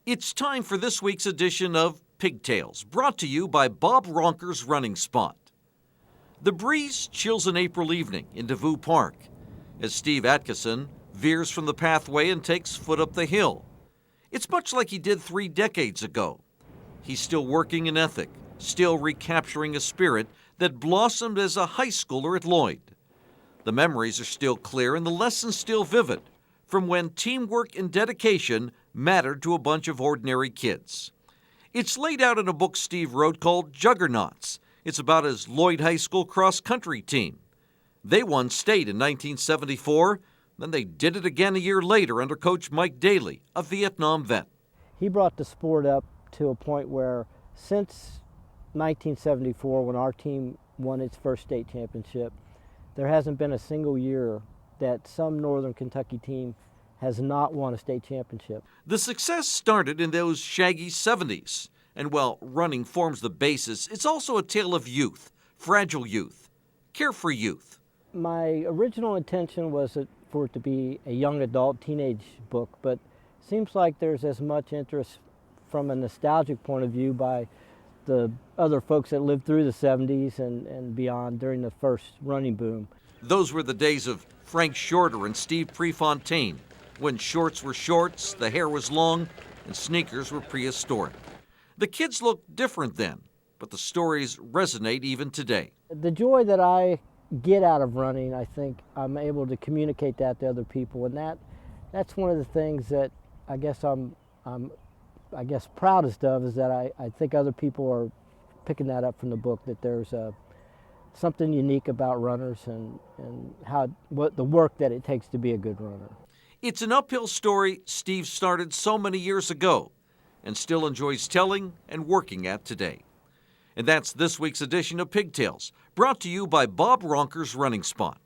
It's time for this week's edition of Pigtails, brought to you by Bob Ronker's Running Spot. The breeze chills an April evening in Devou Park as Steve Adkisson veers from the pathway and takes foot up the hill. It's much like he did 3 decades ago. He's still working an ethic, still recapturing a spirit that blossomed as a high schooler at Lloyd. The memories are still clear and the lessons still vivid from when teamwork and dedication mattered to a bunch of ordinary kids. It's laid out in a book Steve wrote called Juggernauts. It's about his Lloyd High School cross-country team. They won state in 1974, then they did it again a year later under Coach Mike Daly, a Vietnam vet. He brought the sport up to a point where since 1974, when our team won its first state championship, there hasn't been a single year that some Northern Kentucky team has not won a state championship. The success started in those shaggy 70s, and while running forms the basis, it's also a tale of youth, fragile youth, carefree youth. My original intention was for it to be a young adult teenage book, but it seems like there's as much interest from a nostalgic point of view by the other folks that lived through the 70s and beyond during the first running boom. Those were the days of Frank Shorter and Steve Prefontaine, when shorts were shorts, the hair was long, and sneakers were prehistoric. The kids looked different then, but the stories resonate even today. The joy that I get out of running, I think I'm able to communicate that to other people, and that's one of the things that I guess I'm proudest of, is that I think other people are picking that up from the book, that there's something unique about runners and what the work that it takes to be a good runner. It's an uphill story Steve started so many years ago and still enjoys telling and working at today. And that's this week's edition of Pigtails, brought to you by Bob Ronker's Running Spot.